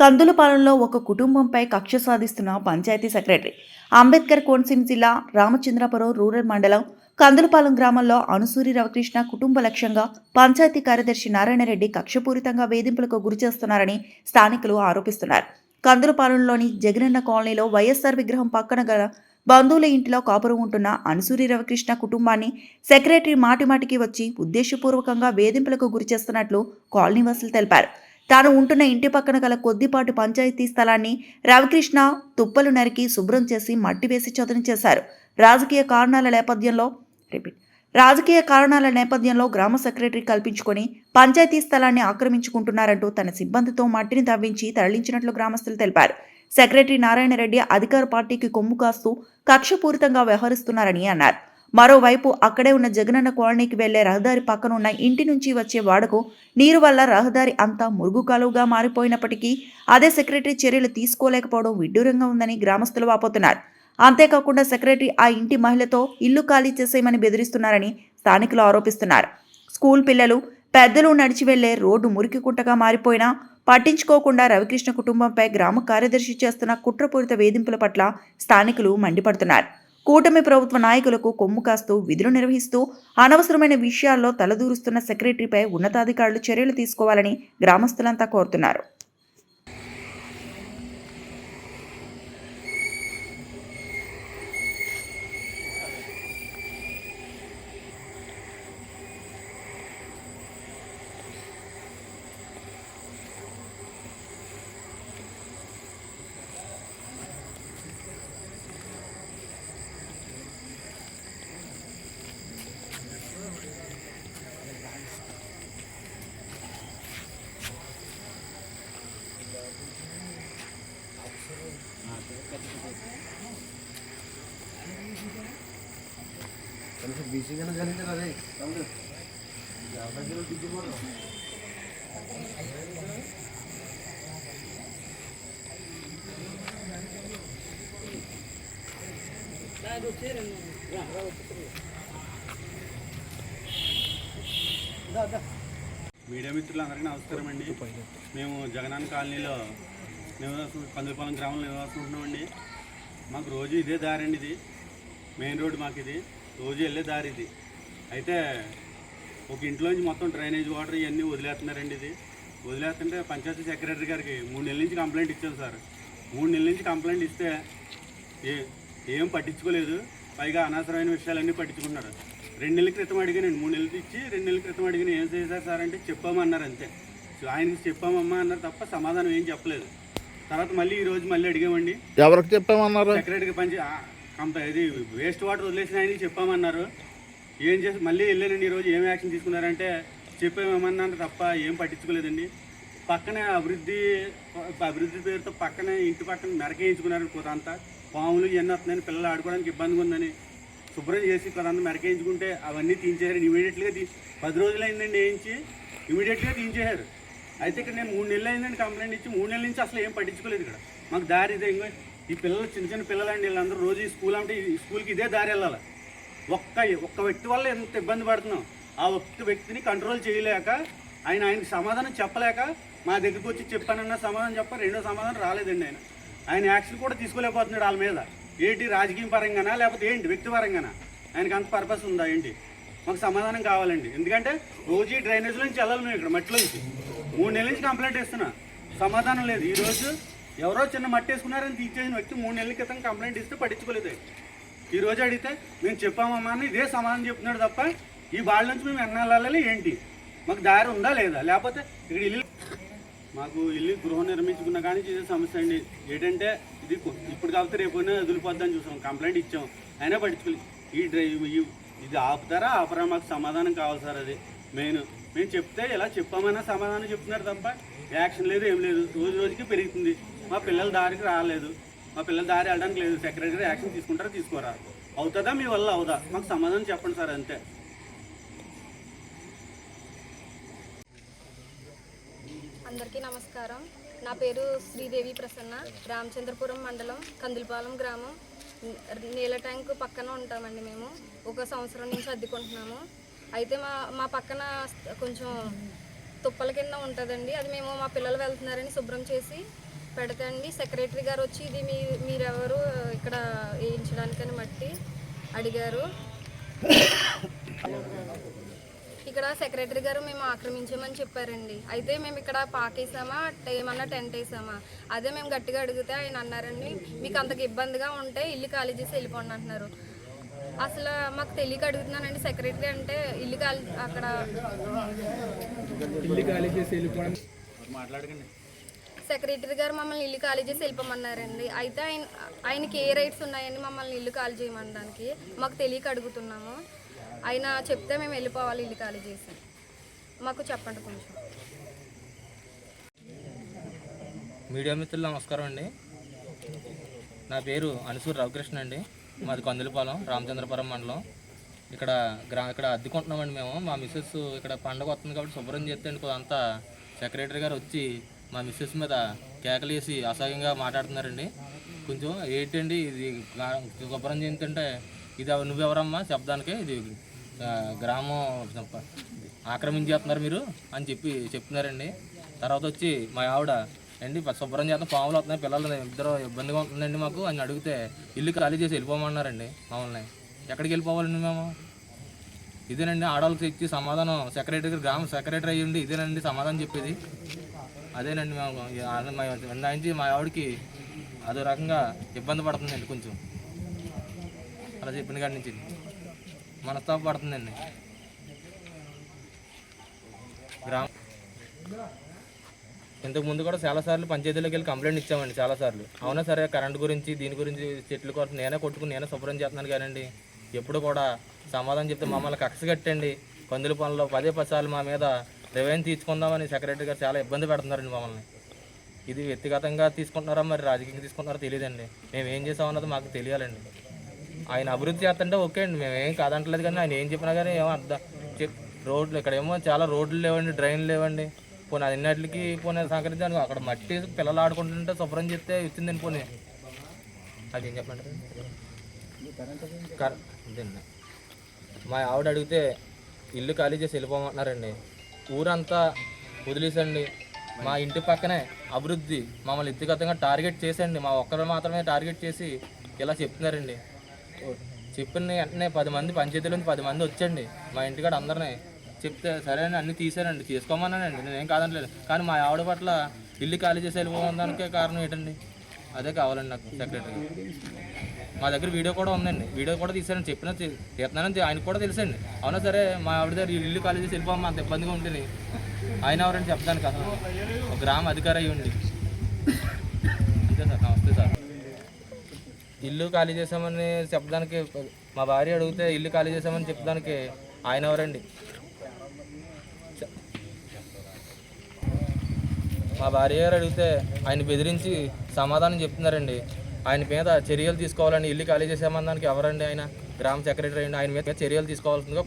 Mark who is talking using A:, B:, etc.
A: కందులపాలెంలో ఒక కుటుంబంపై కక్ష సాధిస్తున్న పంచాయతీ సెక్రటరీ. అంబేద్కర్ కోనసీమ జిల్లా రామచంద్రపురం రూరల్ మండలం కందులపాలెం గ్రామంలో అనుసూరి రవికృష్ణ కుటుంబ లక్ష్యంగా పంచాయతీ కార్యదర్శి నారాయణరెడ్డి కక్షపూరితంగా వేధింపులకు గురిచేస్తున్నారని స్థానికులు ఆరోపిస్తున్నారు. కందులపాలెంలోని జగనన్న కాలనీలో వైఎస్ఆర్ విగ్రహం పక్కన గల బంధువుల ఇంటిలో కాపురం ఉంటున్న అనుసూరి రవికృష్ణ కుటుంబాన్ని సెక్రటరీ మాటిమాటికి వచ్చి ఉద్దేశపూర్వకంగా వేధింపులకు గురిచేస్తున్నట్లు కాలనీవాసులు తెలిపారు. తాను ఉంటున్న ఇంటి పక్కన గల కొద్దిపాటి పంచాయతీ స్థలాన్ని రవికృష్ణ తుప్పలు నరికి శుభ్రం చేసి మట్టి వేసి చదును చేశారు. రాజకీయ కారణాల నేపథ్యంలో గ్రామ సెక్రటరీ కల్పించుకొని పంచాయతీ స్థలాన్ని ఆక్రమించుకుంటున్నారంటూ తన సిబ్బందితో మట్టిని తవ్వించి తరలించినట్లు గ్రామస్తులు తెలిపారు. సెక్రటరీ నారాయణరెడ్డి అధికార పార్టీకి కొమ్ము కాస్తూ కక్షపూరితంగా వ్యవహరిస్తున్నారని అన్నారు. మరోవైపు అక్కడే ఉన్న జగనన్న కాలనీకి వెళ్లే రహదారి పక్కన ఉన్న ఇంటి నుంచి వచ్చే వాడకు నీరు వల్ల రహదారి అంతా మురుగు కాలువగా మారిపోయినప్పటికీ అదే సెక్రటరీ చర్యలు తీసుకోలేకపోవడం విడ్డూరంగా ఉందని గ్రామస్తులు వాపోతున్నారు. అంతేకాకుండా సెక్రటరీ ఆ ఇంటి మహిళతో ఇల్లు ఖాళీ చేసేయమని బెదిరిస్తున్నారని స్థానికులు ఆరోపిస్తున్నారు. స్కూల్ పిల్లలు పెద్దలు నడిచి వెళ్లే రోడ్డు మురికి కుంటగా మారిపోయినా పట్టించుకోకుండా రవికృష్ణ కుటుంబంపై గ్రామ కార్యదర్శి చేస్తున్న కుట్రపూరిత వేధింపుల పట్ల స్థానికులు మండిపడుతున్నారు. కూటమి ప్రభుత్వ నాయకులకు కొమ్ము కాస్తూ విధులు నిర్వహిస్తూ అనవసరమైన విషయాల్లో తలదూరుస్తున్న సెక్రటరీపై ఉన్నతాధికారులు చర్యలు తీసుకోవాలని గ్రామస్తులంతా కోరుతున్నారు.
B: మీడియా మిత్రులందరికీ నమస్కారం అండి. మేము జగనన్న కాలనీలో కందులపాలెం గ్రామంలో నివాసుకుంటున్నామండి. మాకు రోజు ఇదే దారి అండి, ఇది మెయిన్ రోడ్, మాకు ఇది రోజు వెళ్ళే దారి ఇది. అయితే ఒక ఇంట్లోంచి మొత్తం డ్రైనేజ్ వాటర్ ఇవన్నీ వదిలేస్తున్నారండి. ఇది వదిలేస్తుంటే పంచాయతీ సెక్రటరీ గారికి 3 నెలల నుంచి కంప్లైంట్ ఇచ్చాను సార్. 3 నెలల నుంచి కంప్లైంట్ ఇస్తే ఏం పట్టించుకోలేదు. పైగా అనవసరమైన విషయాలన్నీ పట్టించుకున్నారు. 2 నెలల క్రితం అడిగానండి, 3 నెలలు ఇచ్చి 2 నెలల క్రితం అడిగిన ఏం చేశారు సార్ అంటే చెప్పామన్నారు అంతే. ఆయనకి చెప్పామమ్మా అన్నారు తప్ప సమాధానం ఏం చెప్పలేదు. తర్వాత మళ్ళీ ఈరోజు మళ్ళీ అడిగామండి.
C: ఎవరికి చెప్పామన్నారు?
B: సెక్రటరీకి ఇది వేస్ట్ వాటర్ వదిలేసిన ఆయనకి చెప్పామన్నారు. ఏం చేసి మళ్ళీ వెళ్ళానండి. ఈరోజు ఏం యాక్షన్ తీసుకున్నారంటే చెప్పామన్నారు తప్ప ఏం పట్టించుకోలేదండి. పక్కనే అభివృద్ధి పేరుతో పక్కనే ఇంటి పక్కన మెరకేయించుకున్నారు. కొంతంతా పాములు ఇవన్నీ వస్తున్నాయని పిల్లలు ఆడుకోవడానికి ఇబ్బందిగా ఉందని శుభ్రం చేసి కొంత మెరకేయించుకుంటే అవన్నీ తీయించేశారు. ఇమీడియట్గా 10 రోజులు అయిందండి వేయించి ఇమీడియట్గా తీయించేశారు. అయితే ఇక్కడ నేను 3 నెలలు అయిందండి కంప్లైంట్ ఇచ్చి 3 నెలల నుంచి అసలు ఏం పట్టించుకోలేదు. ఇక్కడ మాకు దారి ఇదే. ఇంకో ఈ పిల్లలు చిన్న పిల్లలండి, వీళ్ళందరూ రోజు ఈ స్కూల్ అంటే ఈ స్కూల్కి ఇదే దారి వెళ్ళాలి. ఒక్క వ్యక్తి వల్ల ఎంత ఇబ్బంది పడుతున్నాం. ఆ ఒక్క వ్యక్తిని కంట్రోల్ చేయలేక ఆయనకి సమాధానం చెప్పలేక మా దగ్గరికి వచ్చి చెప్పానన్న సమాధానం చెప్ప రెండో సమాధానం రాలేదండి. ఆయన యాక్షన్ కూడా తీసుకోలేకపోతున్నాడు వాళ్ళ మీద. ఏంటి రాజకీయ పరంగానా లేకపోతే ఏంటి వ్యక్తి పరంగానా? ఆయనకి అంత పర్పస్ ఉందా ఏంటి? మాకు సమాధానం కావాలండి. ఎందుకంటే రోజు ఈ డ్రైనేజ్ నుంచి వెళ్ళాలి మేము ఇక్కడ మట్టిలో నుంచి. 3 నెలల నుంచి కంప్లైంట్ ఇస్తున్నా, సమాధానం లేదు. ఈరోజు ఎవరో చిన్న మట్టి వేసుకున్నారని తీసేసిన వ్యక్తి 3 నెలల క్రితం కంప్లైంట్ ఇస్తే పట్టించుకోలేదు. ఈరోజు అడిగితే మేము చెప్పామమ్మా అని ఇదే సమాధానం చెప్తున్నాడు తప్ప ఈ బాళ్ళ నుంచి మేము ఎన్నాళ్ళాలి ఏంటి? మాకు దారి ఉందా లేదా? లేకపోతే ఇక్కడ మాకు ఇల్లు గృహం నిర్మించుకున్న కానీ ఇదే సమస్య అండి. ఏంటంటే ఇది ఇప్పుడు కాకపోతే రేపైనా వదిలిపోద్దని చూసాం, కంప్లైంట్ ఇచ్చాం, అయినా పట్టించుకోలేదు. ఇది ఆపుతారా ఆపరా? మాకు సమాధానం కావాలి సార్. అది మెయిన్. మేము చెప్తే ఇలా చెప్పామన్నా సమాధానం చెప్తున్నారు తప్ప యాక్షన్ లేదు, ఏం లేదు. రోజు రోజుకి పెరుగుతుంది. మా పిల్లల దారికి రాలేదు, మా పిల్లల దారి వెళ్ళడానికి లేదు. సెక్రటరీ యాక్షన్ తీసుకుంటారా తీసుకోరా? అవుతుందా మీ వల్ల అవుదా? మాకు సమాధానం చెప్పండి సార్, అంతే.
D: అందరికీ నమస్కారం. నా పేరు శ్రీదేవి ప్రసన్న. రామచంద్రపురం మండలం కందులపాలెం గ్రామం నీళ్ళ ట్యాంక్ పక్కన ఉంటామండి. మేము 1 సంవత్సరం నుంచి అద్దెకుంటున్నాము. అయితే మా పక్కన కొంచెం తుప్పల కింద ఉంటుందండి. అది మేము మా పిల్లలు వెళ్తున్నారని శుభ్రం చేసి పెడితే అండి సెక్రటరీ గారు వచ్చి ఇది మీరెవరు ఇక్కడ వేయించడానికని బట్టి అడిగారు. ఇక్కడ సెక్రటరీ గారు మేము ఆక్రమించామని చెప్పారండి. అయితే మేము ఇక్కడ పాకేసామా ఏమన్నా టెంట్ వేసామా, అదే మేము గట్టిగా అడిగితే ఆయన అన్నారండి, మీకు అంతకు ఇబ్బందిగా ఉంటే ఇల్లు ఖాళీ చేసి వెళ్ళిపోండి అంటున్నారు. అసలు మాకు తెలియక అడుగుతున్నానండి. సెక్రటరీ అంటే ఇల్లు ఖాళీ అక్కడ
B: మాట్లాడకండి.
D: సెక్రటరీ గారు మమ్మల్ని ఇల్లు ఖాళీ చేసి వెళ్ళిపోమన్నారండి. అయితే ఆయనకి ఏ రైట్స్ ఉన్నాయని మమ్మల్ని ఇల్లు ఖాళీ చేయమనడానికి మాకు తెలియక అడుగుతున్నాము. ఆయన చెప్తే మేము వెళ్ళిపోవాలి ఇల్లు ఖాళీ చేసి. మాకు చెప్పండి కొంచెం.
C: మీడియా మిత్రులు నమస్కారం అండి. నా పేరు అనసూరి రవికృష్ణ అండి. మాది కందులపాలెం, రామచంద్రపురం మండలం. ఇక్కడ అద్దెకుంటున్నామండి మేము. మా మిస్సెస్ ఇక్కడ పండుగ వస్తుంది కాబట్టి శుభ్రం చేస్తే అంతా సెక్రటరీ గారు వచ్చి మా మిస్సెస్ మీద కేకలేసి అసహ్యంగా మాట్లాడుతున్నారండి. కొంచెం ఏంటండి ఇది శుభ్రం చేస్తుంటే ఇది నువ్వెవరమ్మా శబ్దానికి, ఇది గ్రామం ఆక్రమించేస్తున్నారు మీరు అని చెప్తున్నారండి. తర్వాత వచ్చి మా ఆవిడ అండి శుభ్రం చేస్తాం, పాములు వస్తున్నాయి, పిల్లలు ఇద్దరు ఇబ్బందిగా ఉంటుందండి మాకు అని అడిగితే ఇల్లు ఖాళీ చేసి వెళ్ళిపోమన్నారండి మమ్మల్ని. ఎక్కడికి వెళ్ళిపోవాలండి మేము? ఇదేనండి ఆడవాళ్ళకి ఇచ్చి సమాధానం. సెక్రటరీ గ్రామ సెక్రటరీ అయ్యండి ఇదేనండి సమాధానం చెప్పేది. అదేనండి మేము నుంచి మా ఆవిడకి అదో రకంగా ఇబ్బంది పడుతుందండి. కొంచెం అలా చెప్పిన కాడి నుంచి మనస్తాప పడుతుందండి. ఇంతకు ముందు కూడా చాలాసార్లు పంచాయతీలోకి వెళ్ళి కంప్లైంట్ ఇచ్చామండి చాలాసార్లు. అవునా సరే కరెంట్ గురించి దీని గురించి చెట్ల కోసం నేనే కొట్టుకుని నేనే శుభ్రం చేస్తున్నాను కానండి ఎప్పుడు కూడా సమాధానం చెప్తే మమ్మల్ని కక్ష కట్టండి. కందుల పనుల్లో 10 సార్లు మా మీద రెవెన్యూ తీసుకుందామని సెక్రటరీ గారు చాలా ఇబ్బంది పెడుతున్నారండి మమ్మల్ని. ఇది వ్యక్తిగతంగా తీసుకుంటున్నారా మరి రాజకీయంగా తీసుకుంటున్నారో తెలియదండి. మేము ఏం చేసామన్నది మాకు తెలియాలండి. ఆయన అభివృద్ధి చేస్తుంటే ఓకే అండి, మేమేం కాదంటలేదు. కానీ ఆయన ఏం చెప్పినా కానీ ఏమో అర్థం రోడ్లు ఇక్కడేమో చాలా రోడ్లు లేవండి, డ్రైన్లు లేవండి. పోనీ అన్నిటికి పోనీ సహకరించాను. అక్కడ మట్టి పిల్లలు ఆడుకుంటుంటే శుభ్రం చేస్తే వచ్చిందండి. పోనీ అది ఏం చెప్పండి. ఇదండి మా ఆవిడ అడిగితే ఇల్లు ఖాళీ చేసి వెళ్ళిపోమంటున్నారండి. ఊరంతా వదిలేసండి. మా ఇంటి పక్కనే అభివృద్ధి మమ్మల్ని వ్యక్తిగతంగా టార్గెట్ చేసండి. మా ఒక్కరు మాత్రమే టార్గెట్ చేసి ఇలా చెప్తున్నారండి. చెప్పిన వెంటనే 10 మంది పంచాయతీలో నుంచి 10 మంది వచ్చండి మా ఇంటికాడ అందరినీ చెప్తే సరే అని అన్నీ తీసారండి. తీసుకోమన్నానండి, నేనేం కాదనలేదు. కానీ మా ఆవిడ పట్ల ఇల్లు ఖాళీ చేసి వెళ్ళిపోవడానికే కారణం ఏంటండి? అదే కావాలండి నాకు సెక్రటరీ. మా దగ్గర వీడియో కూడా ఉందండి, వీడియో కూడా తీసారని తీస్తున్నానని ఆయనకు కూడా తెలుసండి. అవునా సరే మా ఆవిడ దగ్గర ఇల్లు ఖాళీ చేసి వెళ్ళిపోమ్మా అంత ఇబ్బందిగా ఉంటుంది. ఆయన ఎవరని చెప్పడానికి అసలు ఒక గ్రామ అధికారి అయ్యి ఉండి. అంతే సార్. నమస్తే సార్. ఇల్లు ఖాళీ చేసామని చెప్పడానికి మా భార్య అడిగితే ఇల్లు ఖాళీ చేసామని చెప్పడానికి ఆయన ఎవరండి? మా భార్య గారు అడిగితే ఆయన బెదిరించి సమాధానం చెప్తున్నారండి. ఆయన మీద చర్యలు తీసుకోవాలని ఇల్లు ఖాళీ చేసామని దానికి ఎవరండి? ఆయన గ్రామ సెక్రటరీ అండి. ఆయన మీద చర్యలు తీసుకోవాల్సిందిగా